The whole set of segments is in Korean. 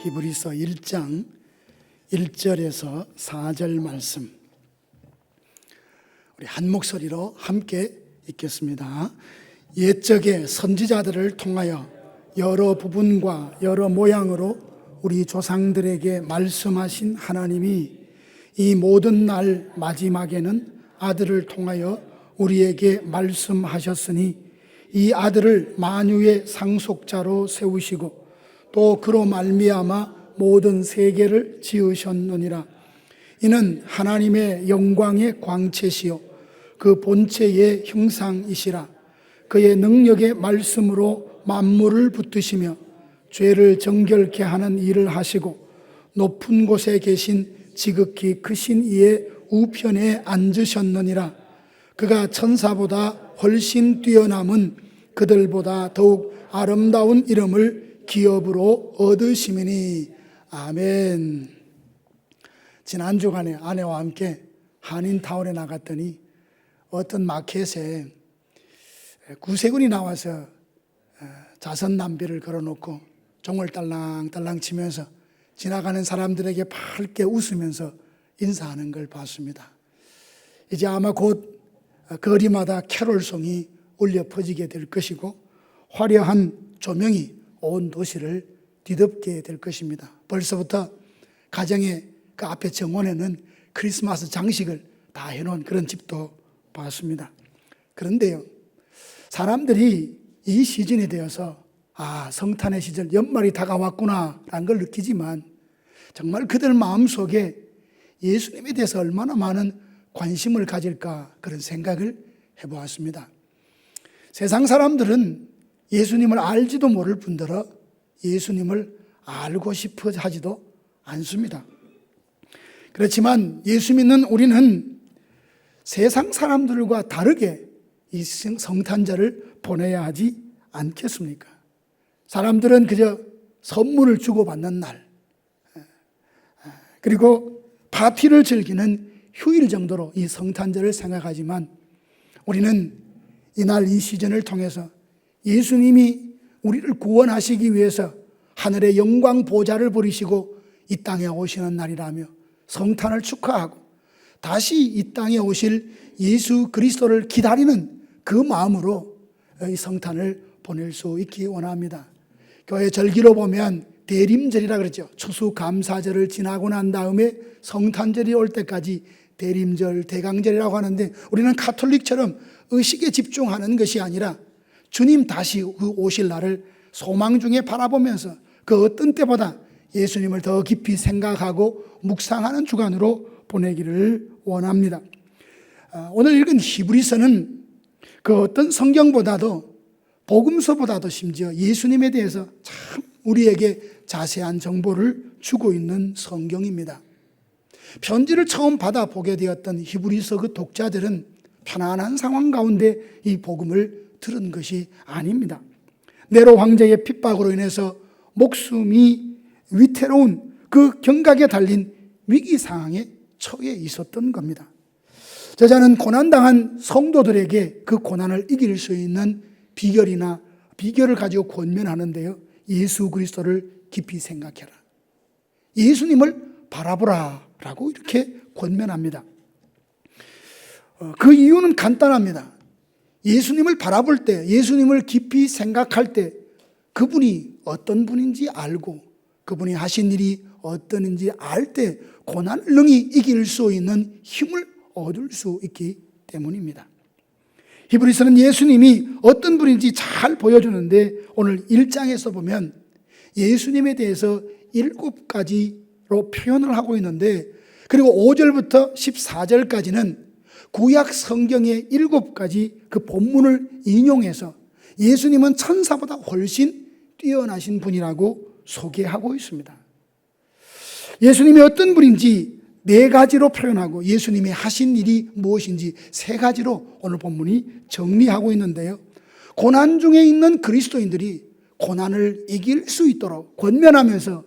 히브리서 1장 1절에서 4절 말씀, 우리 한 목소리로 함께 읽겠습니다. 옛적에 선지자들을 통하여 여러 부분과 여러 모양으로 우리 조상들에게 말씀하신 하나님이 이 모든 날 마지막에는 아들을 통하여 우리에게 말씀하셨으니 이 아들을 만유의 상속자로 세우시고 또 그로 말미암아 모든 세계를 지으셨느니라. 이는 하나님의 영광의 광채시요 그 본체의 형상이시라. 그의 능력의 말씀으로 만물을 붙드시며 죄를 정결케 하는 일을 하시고 높은 곳에 계신 지극히 크신 이의 우편에 앉으셨느니라. 그가 천사보다 훨씬 뛰어남은 그들보다 더욱 아름다운 이름을 기업으로 얻으시미니. 아멘. 지난 주간에 아내와 함께 한인타운에 나갔더니 어떤 마켓에 구세군이 나와서 자선 낭비를 걸어놓고 종을 딸랑딸랑 치면서 지나가는 사람들에게 밝게 웃으면서 인사하는 걸 봤습니다. 이제 아마 곧 거리마다 캐롤송이 울려 퍼지게 될 것이고 화려한 조명이 온 도시를 뒤덮게 될 것입니다. 벌써부터 가정의 그 앞에 정원에는 크리스마스 장식을 다 해놓은 그런 집도 봤습니다. 그런데요, 사람들이 이 시즌이 되어서 성탄의 시절, 연말이 다가왔구나 라는 걸 느끼지만 정말 그들 마음속에 예수님에 대해서 얼마나 많은 관심을 가질까, 그런 생각을 해보았습니다. 세상 사람들은 예수님을 알지도 모를 뿐더러 예수님을 알고 싶어 하지도 않습니다. 그렇지만 예수 믿는 우리는 세상 사람들과 다르게 이 성탄절을 보내야 하지 않겠습니까? 사람들은 그저 선물을 주고받는 날, 그리고 파티를 즐기는 휴일 정도로 이 성탄절을 생각하지만 우리는 이날 이 시즌을 통해서 예수님이 우리를 구원하시기 위해서 하늘의 영광 보좌를 버리시고 이 땅에 오시는 날이라며 성탄을 축하하고 다시 이 땅에 오실 예수 그리스도를 기다리는 그 마음으로 이 성탄을 보낼 수 있기 원합니다. 교회 절기로 보면 대림절이라 그러죠. 추수감사절을 지나고 난 다음에 성탄절이 올 때까지 대림절, 대강절이라고 하는데 우리는 가톨릭처럼 의식에 집중하는 것이 아니라 주님 다시 그 오실 날을 소망 중에 바라보면서 그 어떤 때보다 예수님을 더 깊이 생각하고 묵상하는 주간으로 보내기를 원합니다. 오늘 읽은 히브리서는 그 어떤 성경보다도 복음서보다도 심지어 예수님에 대해서 참 우리에게 자세한 정보를 주고 있는 성경입니다. 편지를 처음 받아보게 되었던 히브리서 그 독자들은 편안한 상황 가운데 이 복음을 들은 것이 아닙니다. 네로 황제의 핍박으로 인해서 목숨이 위태로운 그 경각에 달린 위기 상황에 처해 있었던 겁니다. 저자는 고난당한 성도들에게 그 고난을 이길 수 있는 비결을 가지고 권면하는데요, 예수 그리스도를 깊이 생각해라, 예수님을 바라보라 라고 이렇게 권면합니다. 그 이유는 간단합니다. 예수님을 바라볼 때, 예수님을 깊이 생각할 때 그분이 어떤 분인지 알고 그분이 하신 일이 어떤지 알 때 고난을 능히 이길 수 있는 힘을 얻을 수 있기 때문입니다. 히브리서는 예수님이 어떤 분인지 잘 보여주는데 오늘 1장에서 보면 예수님에 대해서 7가지로 표현을 하고 있는데, 그리고 5절부터 14절까지는 구약 성경의 7가지 그 본문을 인용해서 예수님은 천사보다 훨씬 뛰어나신 분이라고 소개하고 있습니다. 예수님이 어떤 분인지 4가지로 표현하고 예수님이 하신 일이 무엇인지 3가지로 오늘 본문이 정리하고 있는데요, 고난 중에 있는 그리스도인들이 고난을 이길 수 있도록 권면하면서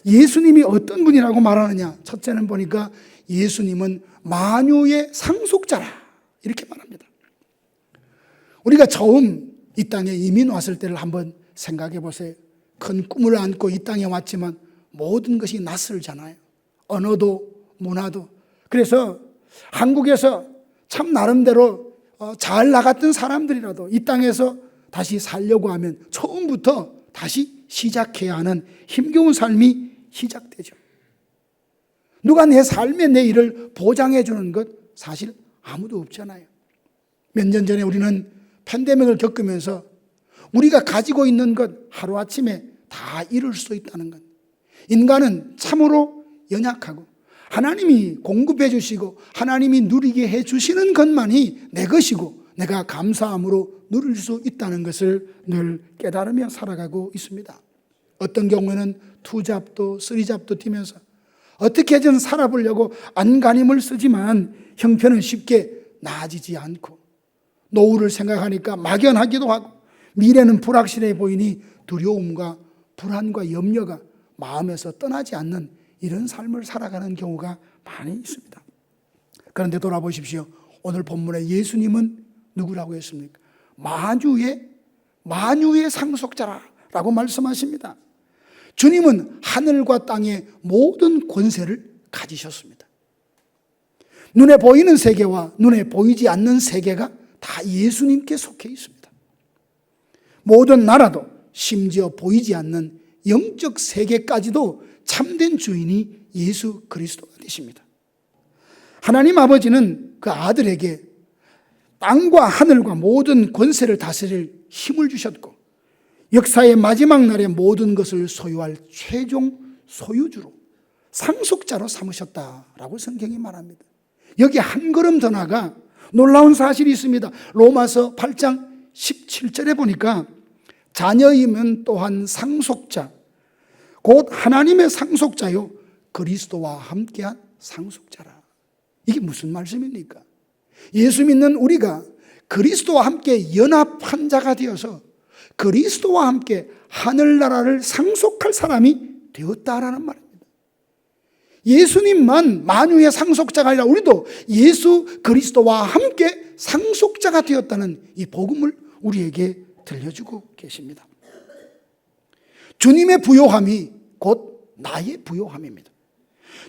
예수님이 어떤 분이라고 말하느냐, 첫째는 보니까 예수님은 만유의 상속자라 이렇게 말합니다. 우리가 처음 이 땅에 이민 왔을 때를 한번 생각해 보세요. 큰 꿈을 안고 이 땅에 왔지만 모든 것이 낯설잖아요. 언어도 문화도. 그래서 한국에서 참 나름대로 잘 나갔던 사람들이라도 이 땅에서 다시 살려고 하면 처음부터 다시 시작해야 하는 힘겨운 삶이 시작되죠. 누가 내 삶의 내일을 보장해 주는 것 사실 아무도 없잖아요. 몇 년 전에 우리는 팬데믹을 겪으면서 우리가 가지고 있는 것 하루아침에 다 잃을 수 있다는 것. 인간은 참으로 연약하고 하나님이 공급해 주시고 하나님이 누리게 해 주시는 것만이 내 것이고 내가 감사함으로 누릴 수 있다는 것을 늘 깨달으며 살아가고 있습니다. 어떤 경우에는 투잡도 쓰리잡도 뛰면서 어떻게든 살아보려고 안간힘을 쓰지만 형편은 쉽게 나아지지 않고 노후를 생각하니까 막연하기도 하고 미래는 불확실해 보이니 두려움과 불안과 염려가 마음에서 떠나지 않는 이런 삶을 살아가는 경우가 많이 있습니다. 그런데 돌아보십시오. 오늘 본문에 예수님은 누구라고 했습니까? 만유의 상속자라고 말씀하십니다. 주님은 하늘과 땅의 모든 권세를 가지셨습니다. 눈에 보이는 세계와 눈에 보이지 않는 세계가 다 예수님께 속해 있습니다. 모든 나라도 심지어 보이지 않는 영적 세계까지도 참된 주인이 예수 그리스도가 되십니다. 하나님 아버지는 그 아들에게 땅과 하늘과 모든 권세를 다스릴 힘을 주셨고 역사의 마지막 날에 모든 것을 소유할 최종 소유주로 상속자로 삼으셨다라고 성경이 말합니다. 여기 한 걸음 더 나가 놀라운 사실이 있습니다. 로마서 8장 17절에 보니까 자녀이면 또한 상속자 곧 하나님의 상속자요 그리스도와 함께한 상속자라. 이게 무슨 말씀입니까? 예수 믿는 우리가 그리스도와 함께 연합한 자가 되어서 그리스도와 함께 하늘나라를 상속할 사람이 되었다라는 말입니다. 예수님만 만유의 상속자가 아니라 우리도 예수 그리스도와 함께 상속자가 되었다는 이 복음을 우리에게 들려주고 계십니다. 주님의 부요함이 곧 나의 부요함입니다.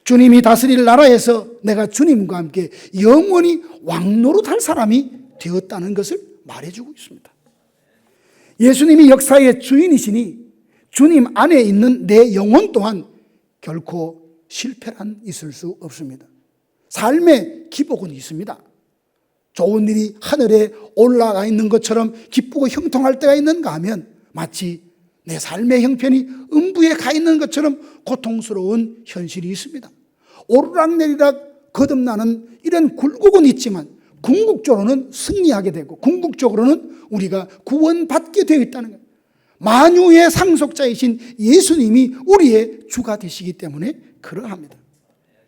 주님이 다스릴 나라에서 내가 주님과 함께 영원히 왕노릇할 사람이 되었다는 것을 말해주고 있습니다. 예수님이 역사의 주인이시니 주님 안에 있는 내 영혼 또한 결코 실패란 있을 수 없습니다. 삶의 기복은 있습니다. 좋은 일이 하늘에 올라가 있는 것처럼 기쁘고 형통할 때가 있는가 하면 마치 내 삶의 형편이 음부에 가 있는 것처럼 고통스러운 현실이 있습니다. 오르락내리락 거듭나는 이런 굴곡은 있지만 궁극적으로는 승리하게 되고 궁극적으로는 우리가 구원받게 되어 있다는 거예요. 만유의 상속자이신 예수님이 우리의 주가 되시기 때문에 그러합니다.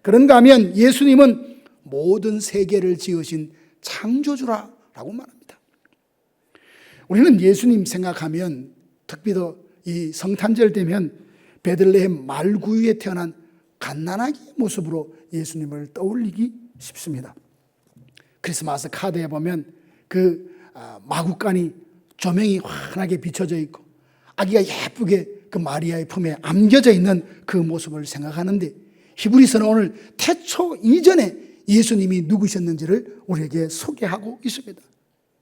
그런가 하면 예수님은 모든 세계를 지으신 창조주라고 말합니다. 우리는 예수님 생각하면 특히 더 이 성탄절 되면 베들레헴 말구유에 태어난 갓난아기 모습으로 예수님을 떠올리기 쉽습니다. 크리스마스 카드에 보면 그 마구간이 조명이 환하게 비춰져 있고 아기가 예쁘게 그 마리아의 품에 안겨져 있는 그 모습을 생각하는데 히브리서는 오늘 태초 이전에 예수님이 누구셨는지를 우리에게 소개하고 있습니다.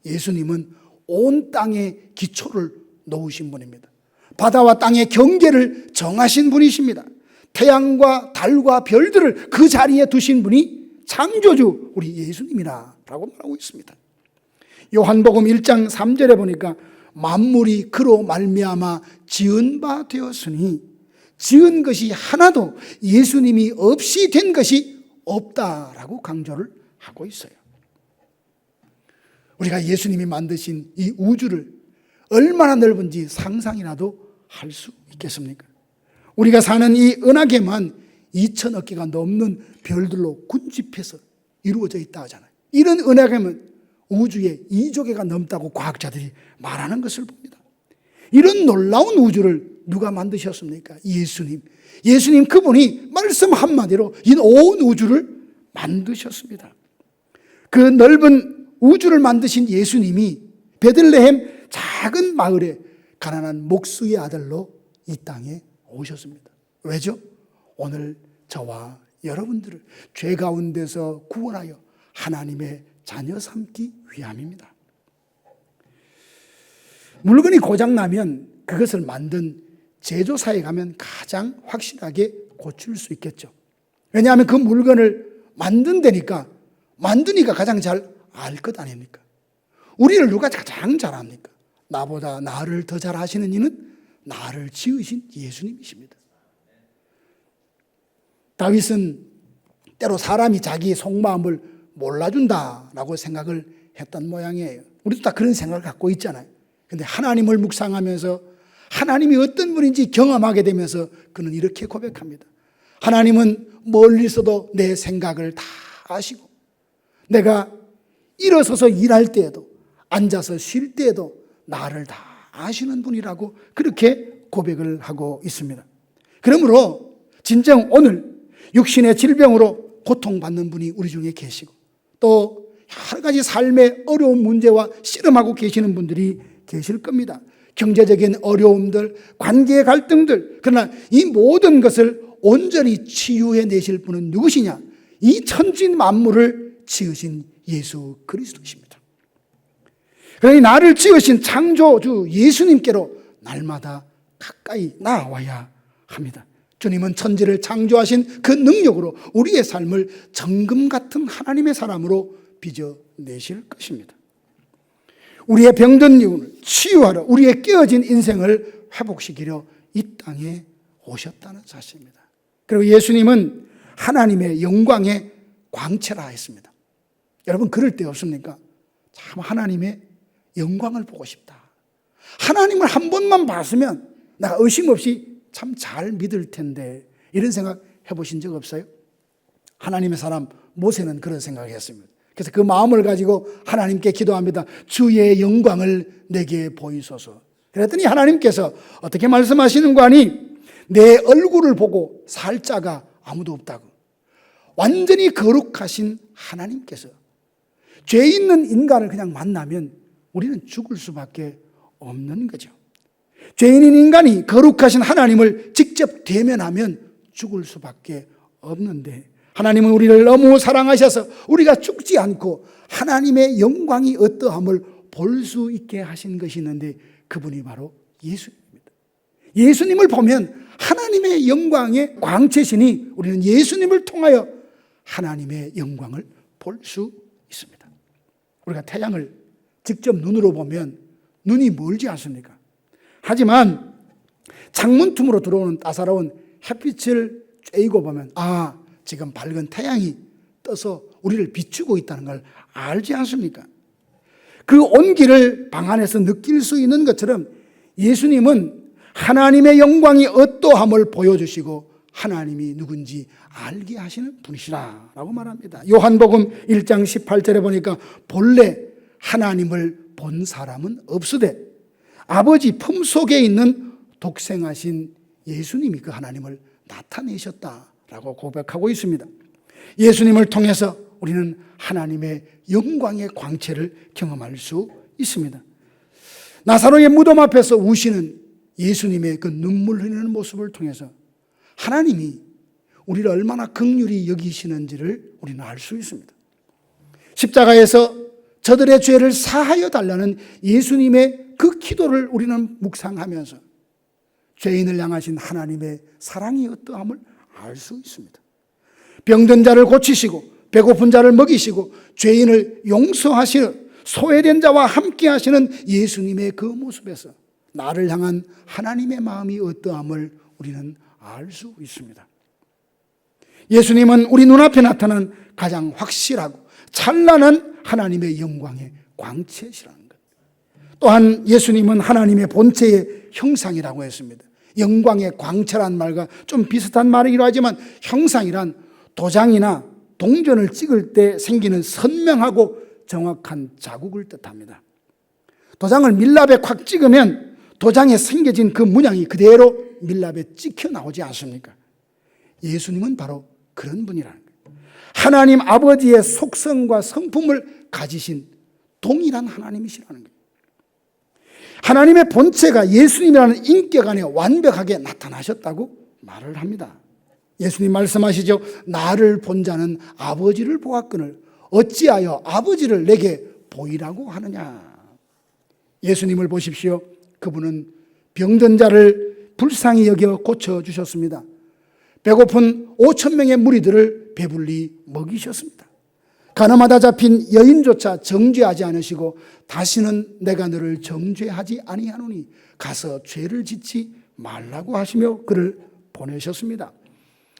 예수님은 온 땅의 기초를 놓으신 분입니다. 바다와 땅의 경계를 정하신 분이십니다. 태양과 달과 별들을 그 자리에 두신 분이 창조주 우리 예수님이라고 말하고 있습니다. 요한복음 1장 3절에 보니까 만물이 그로 말미암아 지은 바 되었으니 지은 것이 하나도 예수님이 없이 된 것이 없다라고 강조를 하고 있어요. 우리가 예수님이 만드신 이 우주를 얼마나 넓은지 상상이라도 할 수 있겠습니까? 우리가 사는 이 은하계만 2천억 개가 넘는 별들로 군집해서 이루어져 있다 하잖아요. 이런 은하계면 우주에 2조 개가 넘다고 과학자들이 말하는 것을 봅니다. 이런 놀라운 우주를 누가 만드셨습니까? 예수님. 예수님 그분이 말씀 한마디로 이 온 우주를 만드셨습니다. 그 넓은 우주를 만드신 예수님이 베들레헴 작은 마을에 가난한 목수의 아들로 이 땅에 오셨습니다. 왜죠? 오늘 저와 여러분들을 죄 가운데서 구원하여 하나님의 자녀 삼기 위함입니다. 물건이 고장나면 그것을 만든 제조사에 가면 가장 확실하게 고칠 수 있겠죠. 왜냐하면 그 물건을 만든다니까, 만드니까 가장 잘 알 것 아닙니까? 우리를 누가 가장 잘 압니까? 나보다 나를 더 잘 아시는 이는 나를 지으신 예수님이십니다. 다윗은 때로 사람이 자기의 속마음을 몰라준다라고 생각을 했던 모양이에요. 우리도 다 그런 생각을 갖고 있잖아요. 근데 하나님을 묵상하면서 하나님이 어떤 분인지 경험하게 되면서 그는 이렇게 고백합니다. 하나님은 멀리서도 내 생각을 다 아시고, 내가 일어서서 일할 때에도 앉아서 쉴 때에도 나를 다 아시는 분이라고 그렇게 고백을 하고 있습니다. 그러므로 진정 오늘 육신의 질병으로 고통받는 분이 우리 중에 계시고, 또 여러 가지 삶의 어려운 문제와 씨름하고 계시는 분들이 계실 겁니다. 경제적인 어려움들, 관계의 갈등들, 그러나 이 모든 것을 온전히 치유해 내실 분은 누구시냐? 이 천지 만물을 지으신 예수 그리스도십니다. 그러니 나를 지으신 창조주 예수님께로 날마다 가까이 나와야 합니다. 주님은 천지를 창조하신 그 능력으로 우리의 삶을 정금 같은 하나님의 사람으로 빚어내실 것입니다. 우리의 병든 영혼을 치유하러, 우리의 깨어진 인생을 회복시키려 이 땅에 오셨다는 사실입니다. 그리고 예수님은 하나님의 영광의 광채라 했습니다. 여러분 그럴 때 없습니까? 참 하나님의 영광을 보고 싶다. 하나님을 한 번만 봤으면 내가 의심 없이 참 잘 믿을 텐데, 이런 생각 해보신 적 없어요? 하나님의 사람 모세는 그런 생각을 했습니다. 그래서 그 마음을 가지고 하나님께 기도합니다. 주의 영광을 내게 보이소서. 그랬더니 하나님께서 어떻게 말씀하시는 거 아니? 내 얼굴을 보고 살 자가 아무도 없다고. 완전히 거룩하신 하나님께서 죄 있는 인간을 그냥 만나면 우리는 죽을 수밖에 없는 거죠. 죄인인 인간이 거룩하신 하나님을 직접 대면하면 죽을 수밖에 없는데, 하나님은 우리를 너무 사랑하셔서 우리가 죽지 않고 하나님의 영광이 어떠함을 볼 수 있게 하신 것이 있는데, 그분이 바로 예수님입니다. 예수님을 보면 하나님의 영광의 광채시니 우리는 예수님을 통하여 하나님의 영광을 볼 수 있습니다. 우리가 태양을 직접 눈으로 보면 눈이 멀지 않습니까? 하지만 창문 틈으로 들어오는 따사로운 햇빛을 쬐고 보면 지금 밝은 태양이 떠서 우리를 비추고 있다는 걸 알지 않습니까? 그 온기를 방 안에서 느낄 수 있는 것처럼 예수님은 하나님의 영광이 어떠함을 보여주시고 하나님이 누군지 알게 하시는 분이시라라고 말합니다. 요한복음 1장 18절에 보니까 본래 하나님을 본 사람은 없으되 아버지 품속에 있는 독생하신 예수님이 그 하나님을 나타내셨다라고 고백하고 있습니다. 예수님을 통해서 우리는 하나님의 영광의 광채를 경험할 수 있습니다. 나사로의 무덤 앞에서 우시는 예수님의 그 눈물 흘리는 모습을 통해서 하나님이 우리를 얼마나 긍휼히 여기시는지를 우리는 알 수 있습니다. 십자가에서 저들의 죄를 사하여 달라는 예수님의 그 기도를 우리는 묵상하면서 죄인을 향하신 하나님의 사랑이 어떠함을 알 수 있습니다. 병든 자를 고치시고 배고픈 자를 먹이시고 죄인을 용서하시는, 소외된 자와 함께 하시는 예수님의 그 모습에서 나를 향한 하나님의 마음이 어떠함을 우리는 알 수 있습니다. 예수님은 우리 눈앞에 나타난 가장 확실하고 찬란한 하나님의 영광의 광채시라는 것. 또한 예수님은 하나님의 본체의 형상이라고 했습니다. 영광의 광채란 말과 좀 비슷한 말이기도 하지만, 형상이란 도장이나 동전을 찍을 때 생기는 선명하고 정확한 자국을 뜻합니다. 도장을 밀랍에 콱 찍으면 도장에 생겨진 그 문양이 그대로 밀랍에 찍혀 나오지 않습니까? 예수님은 바로 그런 분이라는 거예요. 하나님 아버지의 속성과 성품을 가지신 동일한 하나님이시라는 거예요. 하나님의 본체가 예수님이라는 인격 안에 완벽하게 나타나셨다고 말을 합니다. 예수님 말씀하시죠. 나를 본 자는 아버지를 보았거늘 어찌하여 아버지를 내게 보이라고 하느냐. 예수님을 보십시오. 그분은 병든 자를 불쌍히 여겨 고쳐주셨습니다. 배고픈 5천 명의 무리들을 배불리 먹이셨습니다. 가늠하다 잡힌 여인조차 정죄하지 않으시고 다시는 내가 너를 정죄하지 아니하노니 가서 죄를 짓지 말라고 하시며 그를 보내셨습니다.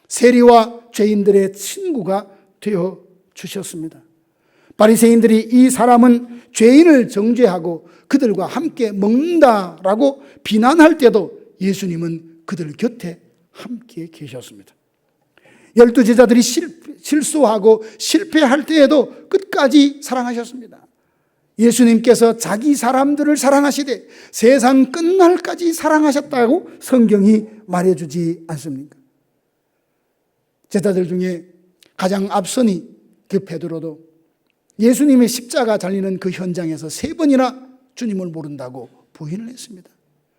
세리와 죄인들의 친구가 되어 주셨습니다. 바리새인들이 이 사람은 죄인을 정죄하고 그들과 함께 먹는다라고 비난할 때도 예수님은 그들 곁에 함께 계셨습니다. 12 제자들이 실수하고 실패할 때에도 끝까지 사랑하셨습니다. 예수님께서 자기 사람들을 사랑하시되 세상 끝날까지 사랑하셨다고 성경이 말해주지 않습니까? 제자들 중에 가장 앞선이 그 베드로도 예수님의 십자가 달리는 그 현장에서 3번이나 주님을 모른다고 부인을 했습니다.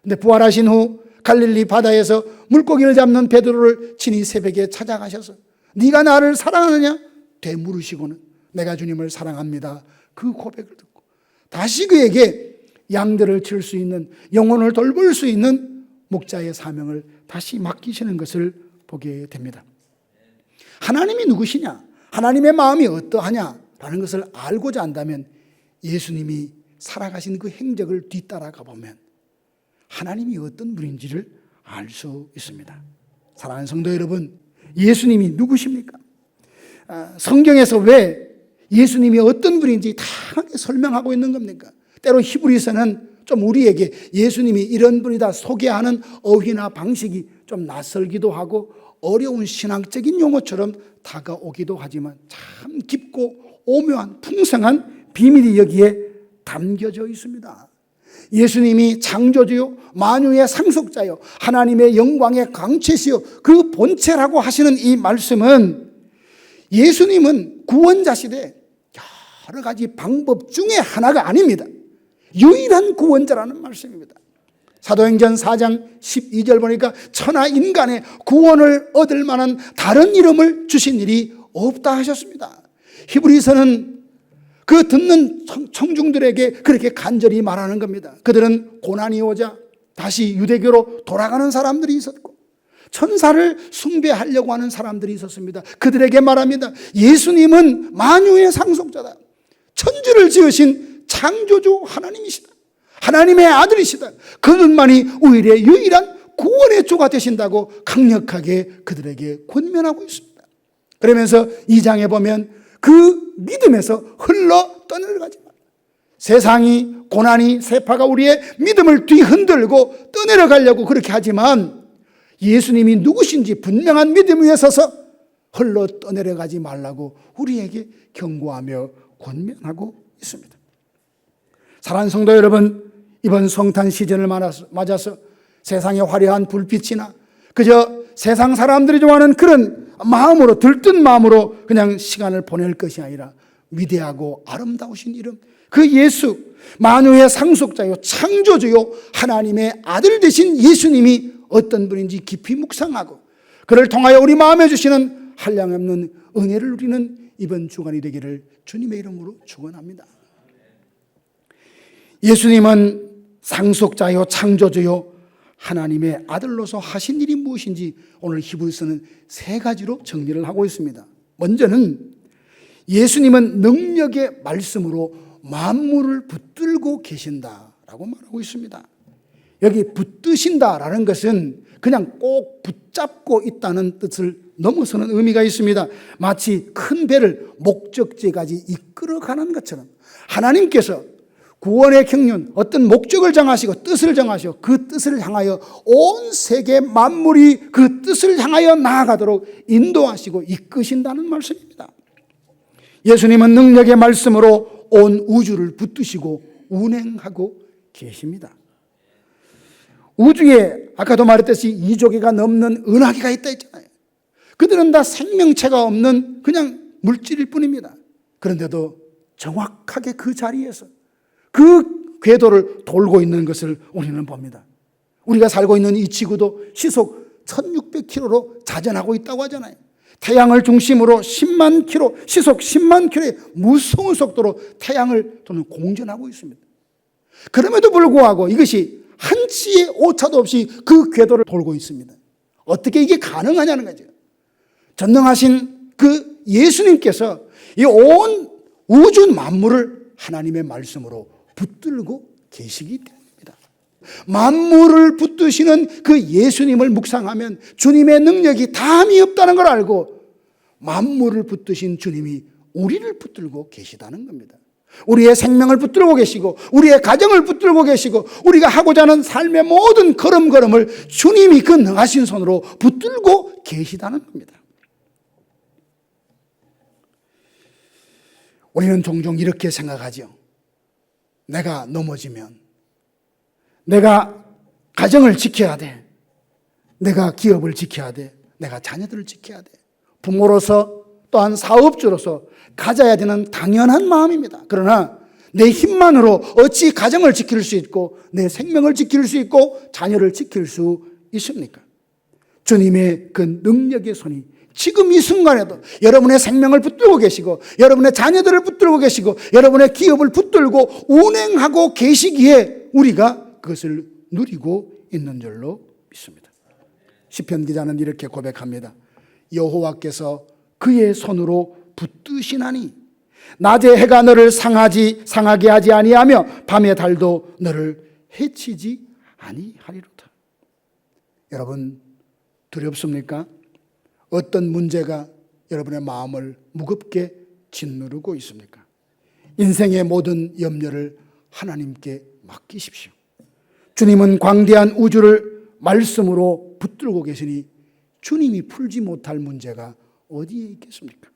그런데 부활하신 후 갈릴리 바다에서 물고기를 잡는 베드로를 친히 새벽에 찾아가셔서 네가 나를 사랑하느냐? 되물으시고는 내가 주님을 사랑합니다. 그 고백을 듣고 다시 그에게 양들을 칠 수 있는, 영혼을 돌볼 수 있는 목자의 사명을 다시 맡기시는 것을 보게 됩니다. 하나님이 누구시냐? 하나님의 마음이 어떠하냐라는 것을 알고자 한다면 예수님이 살아가신 그 행적을 뒤따라가 보면 하나님이 어떤 분인지를 알 수 있습니다. 사랑하는 성도 여러분, 예수님이 누구십니까? 성경에서 왜 예수님이 어떤 분인지 다하게 설명하고 있는 겁니까? 때로 히브리서는 좀 우리에게 예수님이 이런 분이다 소개하는 어휘나 방식이 좀 낯설기도 하고 어려운 신학적인 용어처럼 다가오기도 하지만 참 깊고 오묘한 풍성한 비밀이 여기에 담겨져 있습니다. 예수님이 창조주요 만유의 상속자요 하나님의 영광의 광채시요 그 본체라고 하시는 이 말씀은 예수님은 구원자시되 여러 가지 방법 중에 하나가 아닙니다. 유일한 구원자라는 말씀입니다. 사도행전 4장 12절 보니까 천하 인간의 구원을 얻을 만한 다른 이름을 주신 일이 없다 하셨습니다. 히브리서는 그 듣는 청중들에게 그렇게 간절히 말하는 겁니다. 그들은 고난이 오자 다시 유대교로 돌아가는 사람들이 있었고 천사를 숭배하려고 하는 사람들이 있었습니다. 그들에게 말합니다. 예수님은 만유의 상속자다. 천지를 지으신 창조주 하나님이시다. 하나님의 아들이시다. 그분만이 오히려 유일한 구원의 주가 되신다고 강력하게 그들에게 권면하고 있습니다. 그러면서 2장에 보면 그 믿음에서 흘러 떠내려가지 말라. 세상이 고난이 세파가 우리의 믿음을 뒤흔들고 떠내려가려고 그렇게 하지만 예수님이 누구신지 분명한 믿음 위에 서서 흘러 떠내려가지 말라고 우리에게 경고하며 권면하고 있습니다. 사랑하는 성도 여러분, 이번 성탄 시즌을 맞아서 세상의 화려한 불빛이나 그저 세상 사람들이 좋아하는 그런 마음으로 들뜬 마음으로 그냥 시간을 보낼 것이 아니라 위대하고 아름다우신 이름 그 예수 만유의 상속자요 창조주요 하나님의 아들 되신 예수님이 어떤 분인지 깊이 묵상하고 그를 통하여 우리 마음에 주시는 한량없는 은혜를 누리는 이번 주간이 되기를 주님의 이름으로 축원합니다. 예수님은 상속자요 창조주요 하나님의 아들로서 하신 일이 무엇인지 오늘 히브리서는 3가지로 정리를 하고 있습니다. 먼저는 예수님은 능력의 말씀으로 만물을 붙들고 계신다라고 말하고 있습니다. 여기 붙드신다라는 것은 그냥 꼭 붙잡고 있다는 뜻을 넘어서는 의미가 있습니다. 마치 큰 배를 목적지까지 이끌어가는 것처럼 하나님께서 구원의 경륜, 어떤 목적을 정하시고 뜻을 정하시고 그 뜻을 향하여 온 세계 만물이 그 뜻을 향하여 나아가도록 인도하시고 이끄신다는 말씀입니다. 예수님은 능력의 말씀으로 온 우주를 붙드시고 운행하고 계십니다. 우주에 아까도 말했듯이 2조개가 넘는 은하계가 있다 했잖아요. 그들은 다 생명체가 없는 그냥 물질일 뿐입니다. 그런데도 정확하게 그 자리에서 그 궤도를 돌고 있는 것을 우리는 봅니다. 우리가 살고 있는 이 지구도 시속 1600km로 자전하고 있다고 하잖아요. 태양을 중심으로 10만 킬로, 시속 10만 킬로의 무서운 속도로 태양을 도는 공전하고 있습니다. 그럼에도 불구하고 이것이 한치의 오차도 없이 그 궤도를 돌고 있습니다. 어떻게 이게 가능하냐는 거죠. 전능하신 그 예수님께서 이 온 우주 만물을 하나님의 말씀으로 붙들고 계시기 때문입니다. 만물을 붙드시는 그 예수님을 묵상하면 주님의 능력이 다함이 없다는 걸 알고 만물을 붙드신 주님이 우리를 붙들고 계시다는 겁니다. 우리의 생명을 붙들고 계시고 우리의 가정을 붙들고 계시고 우리가 하고자 하는 삶의 모든 걸음걸음을 주님이 그 능하신 손으로 붙들고 계시다는 겁니다. 우리는 종종 이렇게 생각하죠. 내가 넘어지면 내가 가정을 지켜야 돼. 내가 기업을 지켜야 돼. 내가 자녀들을 지켜야 돼. 부모로서 또한 사업주로서 가져야 되는 당연한 마음입니다. 그러나 내 힘만으로 어찌 가정을 지킬 수 있고 내 생명을 지킬 수 있고 자녀를 지킬 수 있습니까? 주님의 그 능력의 손이 지금 이 순간에도 여러분의 생명을 붙들고 계시고 여러분의 자녀들을 붙들고 계시고 여러분의 기업을 붙들고 운행하고 계시기에 우리가 그것을 누리고 있는 줄로 믿습니다. 시편 기자는 이렇게 고백합니다. 여호와께서 그의 손으로 붙드시나니 낮에 해가 너를 상하게 하지 아니하며 밤의 달도 너를 해치지 아니하리로다. 여러분 두렵습니까? 어떤 문제가 여러분의 마음을 무겁게 짓누르고 있습니까? 인생의 모든 염려를 하나님께 맡기십시오. 주님은 광대한 우주를 말씀으로 붙들고 계시니 주님이 풀지 못할 문제가 어디에 있겠습니까?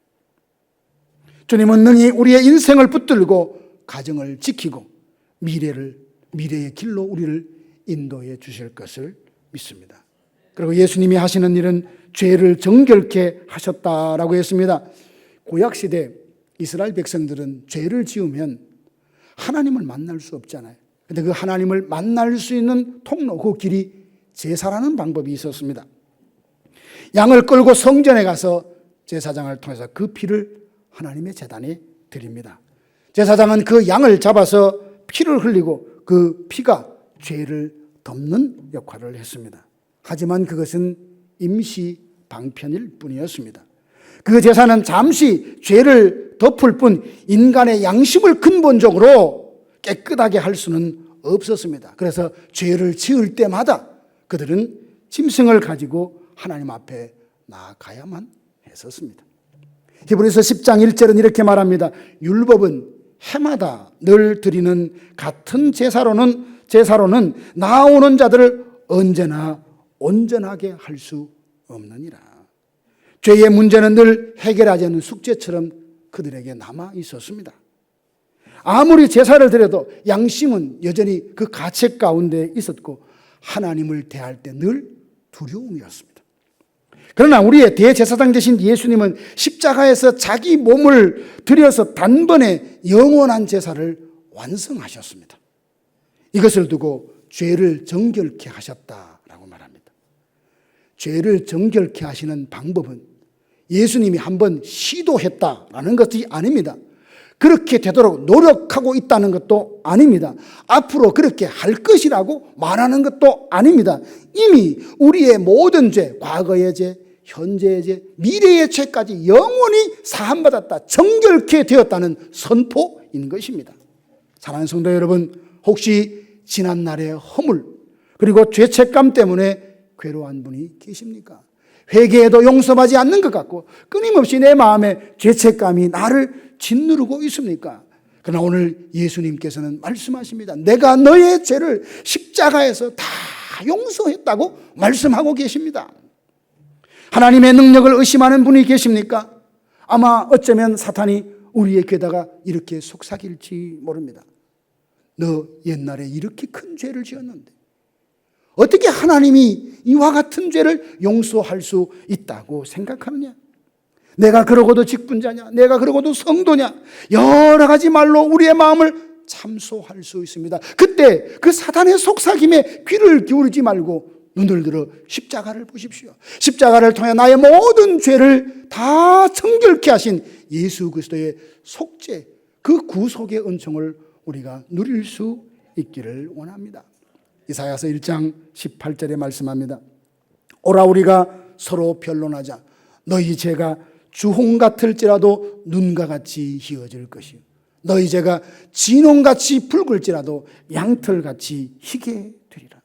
주님은 능히 우리의 인생을 붙들고 가정을 지키고 미래의 길로 우리를 인도해 주실 것을 믿습니다. 그리고 예수님이 하시는 일은 죄를 정결케 하셨다라고 했습니다. 구약시대 이스라엘 백성들은 죄를 지으면 하나님을 만날 수 없잖아요. 그런데 그 하나님을 만날 수 있는 통로, 그 길이 제사라는 방법이 있었습니다. 양을 끌고 성전에 가서 제사장을 통해서 그 피를 하나님의 제단에 드립니다. 제사장은 그 양을 잡아서 피를 흘리고 그 피가 죄를 덮는 역할을 했습니다. 하지만 그것은 임시 방편일 뿐이었습니다. 그 제사는 잠시 죄를 덮을 뿐 인간의 양심을 근본적으로 깨끗하게 할 수는 없었습니다. 그래서 죄를 지을 때마다 그들은 짐승을 가지고 하나님 앞에 나아가야만 했었습니다. 히브리서 10장 1절은 이렇게 말합니다. 율법은 해마다 늘 드리는 같은 제사로는 나아오는 자들을 언제나 온전하게 할 수 없느니라. 죄의 문제는 늘 해결하지 않는 숙제처럼 그들에게 남아 있었습니다. 아무리 제사를 드려도 양심은 여전히 그 가책 가운데 있었고 하나님을 대할 때 늘 두려움이었습니다. 그러나 우리의 대제사장 되신 예수님은 십자가에서 자기 몸을 들여서 단번에 영원한 제사를 완성하셨습니다. 이것을 두고 죄를 정결케 하셨다라고 말합니다. 죄를 정결케 하시는 방법은 예수님이 한번 시도했다라는 것이 아닙니다. 그렇게 되도록 노력하고 있다는 것도 아닙니다. 앞으로 그렇게 할 것이라고 말하는 것도 아닙니다. 이미 우리의 모든 죄, 과거의 죄, 현재의 죄, 미래의 죄까지 영원히 사함받았다, 정결케 되었다는 선포인 것입니다. 사랑하는 성도 여러분, 혹시 지난날의 허물 그리고 죄책감 때문에 괴로워한 분이 계십니까? 회개해도 용서받지 않는 것 같고 끊임없이 내 마음에 죄책감이 나를 짓누르고 있습니까? 그러나 오늘 예수님께서는 말씀하십니다. 내가 너의 죄를 십자가에서 다 용서했다고 말씀하고 계십니다. 하나님의 능력을 의심하는 분이 계십니까? 아마 어쩌면 사탄이 우리의 귀에다가 이렇게 속삭일지 모릅니다. 너 옛날에 이렇게 큰 죄를 지었는데 어떻게 하나님이 이와 같은 죄를 용서할 수 있다고 생각하느냐? 내가 그러고도 직분자냐? 내가 그러고도 성도냐? 여러 가지 말로 우리의 마음을 참소할 수 있습니다. 그때 그 사탄의 속삭임에 귀를 기울이지 말고 눈을 들어 십자가를 보십시오. 십자가를 통해 나의 모든 죄를 다 정결케 하신 예수 그리스도의 속죄, 그 구속의 은총을 우리가 누릴 수 있기를 원합니다. 이사야서 1장 18절에 말씀합니다. 오라 우리가 서로 변론하자. 너희 죄가 주홍 같을지라도 눈과 같이 희어질 것이요 너희 죄가 진홍같이 붉을지라도 양털같이 희게 되리라.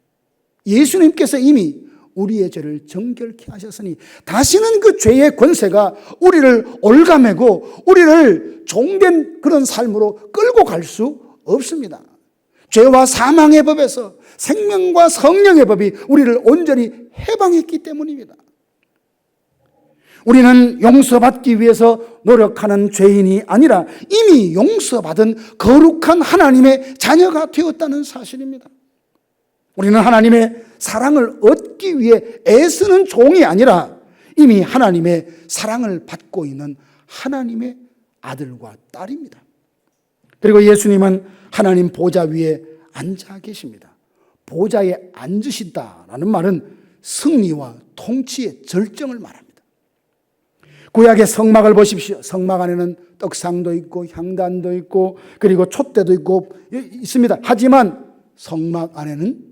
예수님께서 이미 우리의 죄를 정결케 하셨으니 다시는 그 죄의 권세가 우리를 올가매고 우리를 종된 그런 삶으로 끌고 갈 수 없습니다. 죄와 사망의 법에서 생명과 성령의 법이 우리를 온전히 해방했기 때문입니다. 우리는 용서받기 위해서 노력하는 죄인이 아니라 이미 용서받은 거룩한 하나님의 자녀가 되었다는 사실입니다. 우리는 하나님의 사랑을 얻기 위해 애쓰는 종이 아니라 이미 하나님의 사랑을 받고 있는 하나님의 아들과 딸입니다. 그리고 예수님은 하나님 보좌 위에 앉아 계십니다. 보좌에 앉으신다라는 말은 승리와 통치의 절정을 말합니다. 구약의 성막을 보십시오. 성막 안에는 떡상도 있고 향단도 있고 그리고 촛대도 있고 있습니다. 하지만 성막 안에는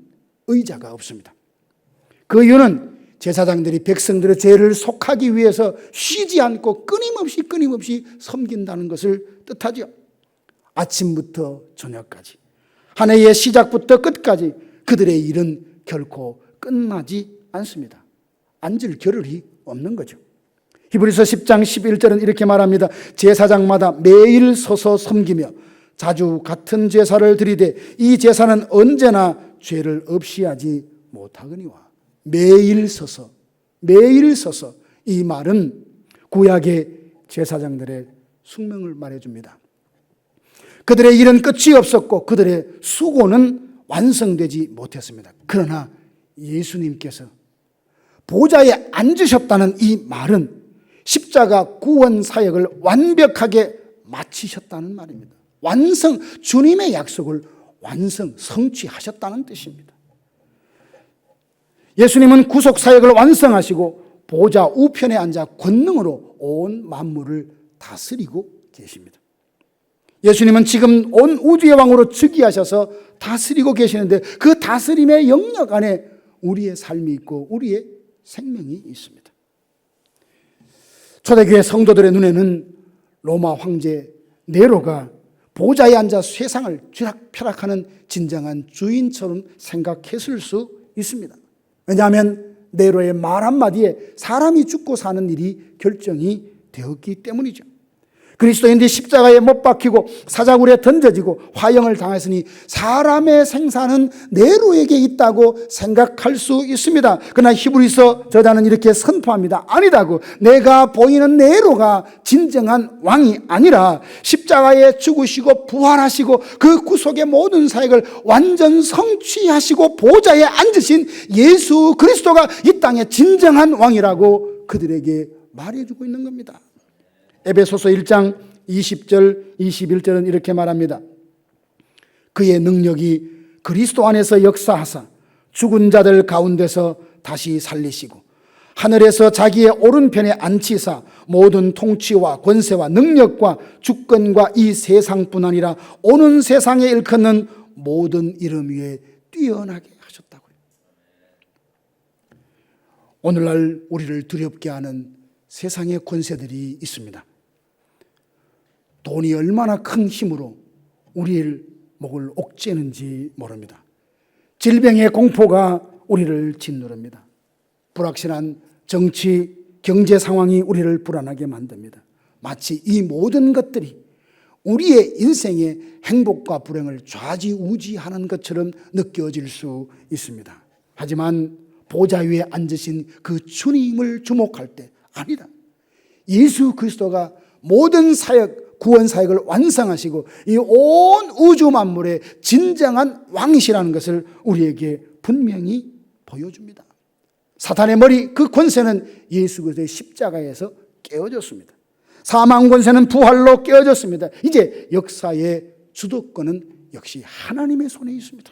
의자가 없습니다. 그 이유는 제사장들이 백성들의 죄를 속하기 위해서 쉬지 않고 끊임없이 섬긴다는 것을 뜻하죠. 아침부터 저녁까지 한 해의 시작부터 끝까지 그들의 일은 결코 끝나지 않습니다. 앉을 겨를이 없는 거죠. 히브리서 10장 11절은 이렇게 말합니다. 제사장마다 매일 서서 섬기며 자주 같은 제사를 드리되 이 제사는 언제나 죄를 없이 하지 못하거니와. 매일 서서 이 말은 구약의 제사장들의 숙명을 말해줍니다. 그들의 일은 끝이 없었고 그들의 수고는 완성되지 못했습니다. 그러나 예수님께서 보좌에 앉으셨다는 이 말은 십자가 구원 사역을 완벽하게 마치셨다는 말입니다. 주님의 약속을 성취하셨다는 뜻입니다. 예수님은 구속 사역을 완성하시고 보좌 우편에 앉아 권능으로 온 만물을 다스리고 계십니다. 예수님은 지금 온 우주의 왕으로 즉위하셔서 다스리고 계시는데 그 다스림의 영역 안에 우리의 삶이 있고 우리의 생명이 있습니다. 초대교회 성도들의 눈에는 로마 황제 네로가 보좌에 앉아 세상을 쥐락펴락하는 진정한 주인처럼 생각했을 수 있습니다. 왜냐하면 네로의 말 한마디에 사람이 죽고 사는 일이 결정이 되었기 때문이죠. 그리스도인들이 십자가에 못 박히고 사자굴에 던져지고 화형을 당했으니 사람의 생사는 네로에게 있다고 생각할 수 있습니다. 그러나 히브리서 저자는 이렇게 선포합니다. 아니다고. 내가 보이는 네로가 진정한 왕이 아니라 십자가에 죽으시고 부활하시고 그 구속의 모든 사역을 완전 성취하시고 보좌에 앉으신 예수 그리스도가 이 땅의 진정한 왕이라고 그들에게 말해주고 있는 겁니다. 에베소서 1장 20절 21절은 이렇게 말합니다. 그의 능력이 그리스도 안에서 역사하사 죽은 자들 가운데서 다시 살리시고 하늘에서 자기의 오른편에 앉히사 모든 통치와 권세와 능력과 주권과 이 세상뿐 아니라 오는 세상에 일컫는 모든 이름 위에 뛰어나게 하셨다고요. 오늘날 우리를 두렵게 하는 세상의 권세들이 있습니다. 돈이 얼마나 큰 힘으로 우리의 목을 옥죄는지 모릅니다. 질병의 공포가 우리를 짓누릅니다. 불확실한 정치, 경제 상황이 우리를 불안하게 만듭니다. 마치 이 모든 것들이 우리의 인생의 행복과 불행을 좌지우지하는 것처럼 느껴질 수 있습니다. 하지만 보좌 위에 앉으신 그 주님을 주목할 때 아니다. 예수 그리스도가 모든 사역, 구원 사역을 완성하시고 이 온 우주 만물의 진정한 왕이시라는 것을 우리에게 분명히 보여줍니다. 사탄의 머리 그 권세는 예수 그리스도의 십자가에서 깨어졌습니다. 사망 권세는 부활로 깨어졌습니다. 이제 역사의 주도권은 역시 하나님의 손에 있습니다.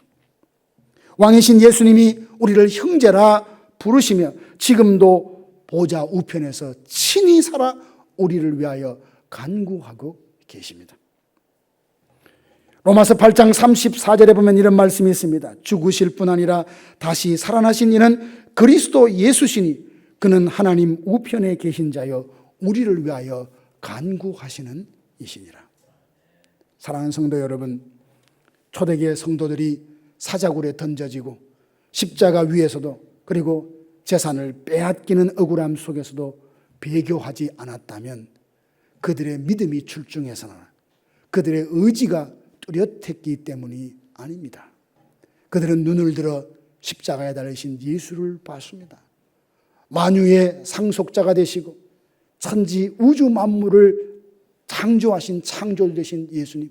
왕이신 예수님이 우리를 형제라 부르시며 지금도 보좌 우편에서 친히 살아 우리를 위하여 간구하고 계십니다. 로마서 8장 34절에 보면 이런 말씀이 있습니다. 죽으실 뿐 아니라 다시 살아나신 이는 그리스도 예수시니 그는 하나님 우편에 계신 자여 우리를 위하여 간구하시는 이시니라. 사랑하는 성도 여러분, 초대교회 성도들이 사자굴에 던져지고 십자가 위에서도 그리고 재산을 빼앗기는 억울함 속에서도 배교하지 않았다면 그들의 믿음이 출중해서나 그들의 의지가 뚜렷했기 때문이 아닙니다. 그들은 눈을 들어 십자가에 달리신 예수를 봤습니다. 만유의 상속자가 되시고 천지 우주 만물을 창조하신 창조주 되신 예수님,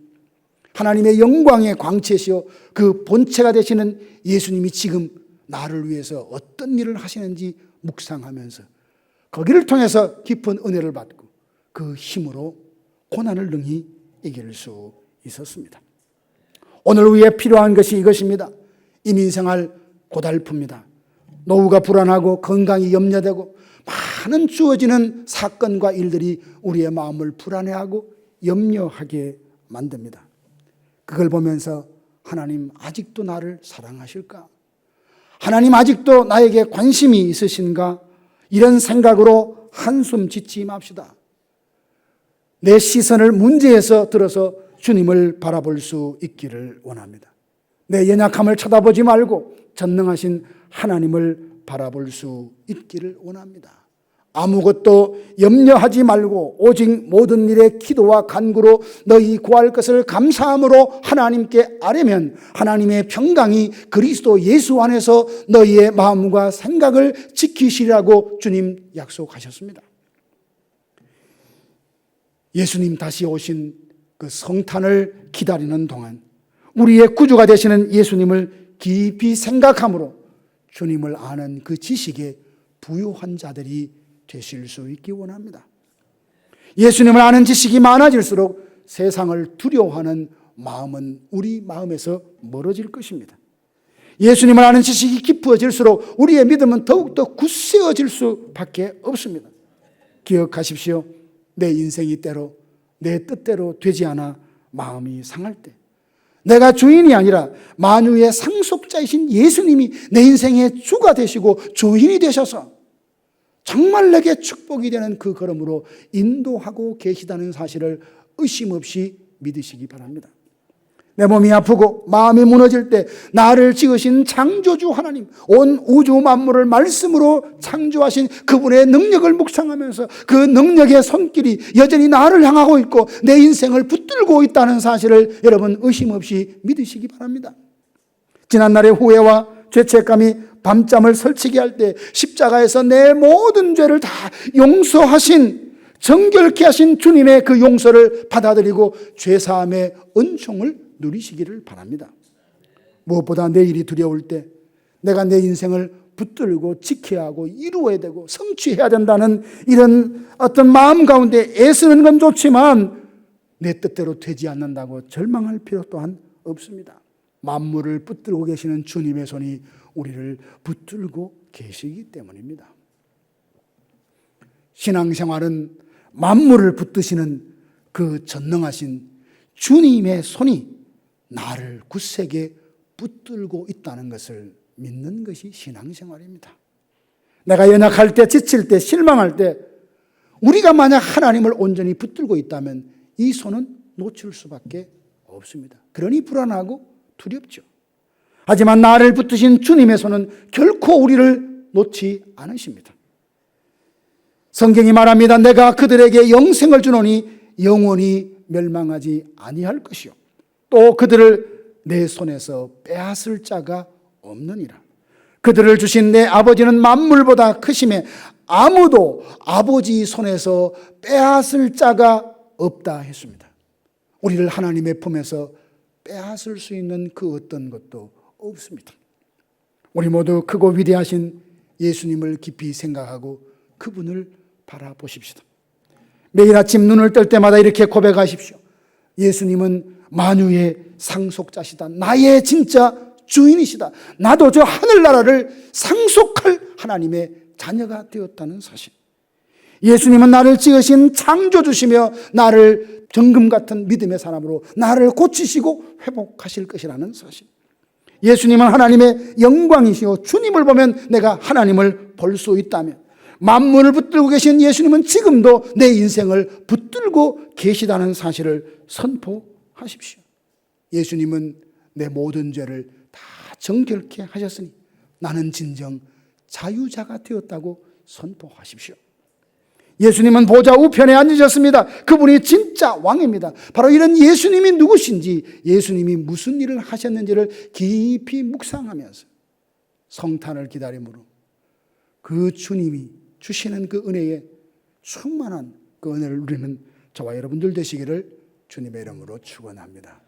하나님의 영광의 광채시요 그 본체가 되시는 예수님이 지금 나를 위해서 어떤 일을 하시는지 묵상하면서 거기를 통해서 깊은 은혜를 받고 그 힘으로 고난을 능히 이길 수 있었습니다. 오늘 위해 필요한 것이 이것입니다. 이민생활 고달픕니다. 노후가 불안하고 건강이 염려되고 많은 주어지는 사건과 일들이 우리의 마음을 불안해하고 염려하게 만듭니다. 그걸 보면서 하나님 아직도 나를 사랑하실까? 하나님 아직도 나에게 관심이 있으신가? 이런 생각으로 한숨 짓지 맙시다. 내 시선을 문제에서 들어서 주님을 바라볼 수 있기를 원합니다. 내 연약함을 쳐다보지 말고 전능하신 하나님을 바라볼 수 있기를 원합니다. 아무것도 염려하지 말고 오직 모든 일에 기도와 간구로 너희 구할 것을 감사함으로 하나님께 아뢰면 하나님의 평강이 그리스도 예수 안에서 너희의 마음과 생각을 지키시리라고 주님 약속하셨습니다. 예수님 다시 오신 그 성탄을 기다리는 동안 우리의 구주가 되시는 예수님을 깊이 생각함으로 주님을 아는 그 지식에 부유한 자들이 되실 수 있기 원합니다. 예수님을 아는 지식이 많아질수록 세상을 두려워하는 마음은 우리 마음에서 멀어질 것입니다. 예수님을 아는 지식이 깊어질수록 우리의 믿음은 더욱더 굳세어질 수밖에 없습니다. 기억하십시오. 내 인생이 때로 내 뜻대로 되지 않아 마음이 상할 때 내가 주인이 아니라 만유의 상속자이신 예수님이 내 인생의 주가 되시고 주인이 되셔서 정말 내게 축복이 되는 그 걸음으로 인도하고 계시다는 사실을 의심 없이 믿으시기 바랍니다. 내 몸이 아프고 마음이 무너질 때 나를 지으신 창조주 하나님, 온 우주 만물을 말씀으로 창조하신 그분의 능력을 묵상하면서 그 능력의 손길이 여전히 나를 향하고 있고 내 인생을 붙들고 있다는 사실을 여러분 의심 없이 믿으시기 바랍니다. 지난날의 후회와 죄책감이 밤잠을 설치게 할 때 십자가에서 내 모든 죄를 다 용서하신, 정결케 하신 주님의 그 용서를 받아들이고 죄사함의 은총을 누리시기를 바랍니다. 무엇보다 내일이 두려울 때 내가 내 인생을 붙들고 지켜야 하고 이루어야 되고 성취해야 된다는 이런 어떤 마음 가운데 애쓰는 건 좋지만 내 뜻대로 되지 않는다고 절망할 필요 또한 없습니다. 만물을 붙들고 계시는 주님의 손이 우리를 붙들고 계시기 때문입니다. 신앙생활은 만물을 붙드시는 그 전능하신 주님의 손이 나를 굳세게 붙들고 있다는 것을 믿는 것이 신앙생활입니다. 내가 연약할 때, 지칠 때, 실망할 때 우리가 만약 하나님을 온전히 붙들고 있다면 이 손은 놓칠 수밖에 없습니다. 그러니 불안하고 두렵죠. 하지만 나를 붙드신 주님의 손은 결코 우리를 놓지 않으십니다. 성경이 말합니다. 내가 그들에게 영생을 주노니 영원히 멸망하지 아니할 것이요 또 그들을 내 손에서 빼앗을 자가 없느니라. 그들을 주신 내 아버지는 만물보다 크심에 아무도 아버지 손에서 빼앗을 자가 없다 했습니다. 우리를 하나님의 품에서 빼앗을 수 있는 그 어떤 것도 없습니다. 우리 모두 크고 위대하신 예수님을 깊이 생각하고 그분을 바라보십시다. 매일 아침 눈을 뜰 때마다 이렇게 고백하십시오. 예수님은 만유의 상속자시다. 나의 진짜 주인이시다. 나도 저 하늘나라를 상속할 하나님의 자녀가 되었다는 사실. 예수님은 나를 지으신 창조주시며 나를 정금 같은 믿음의 사람으로 나를 고치시고 회복하실 것이라는 사실. 예수님은 하나님의 영광이시오. 주님을 보면 내가 하나님을 볼 수 있다며, 만물을 붙들고 계신 예수님은 지금도 내 인생을 붙들고 계시다는 사실을 선포하십시오. 예수님은 내 모든 죄를 다 정결케 하셨으니 나는 진정 자유자가 되었다고 선포하십시오. 예수님은 보좌 우편에 앉으셨습니다. 그분이 진짜 왕입니다. 바로 이런 예수님이 누구신지, 예수님이 무슨 일을 하셨는지를 깊이 묵상하면서 성탄을 기다림으로 그 주님이 주시는 그 은혜에 충만한 그 은혜를 누리는 저와 여러분들 되시기를 주님의 이름으로 축원합니다.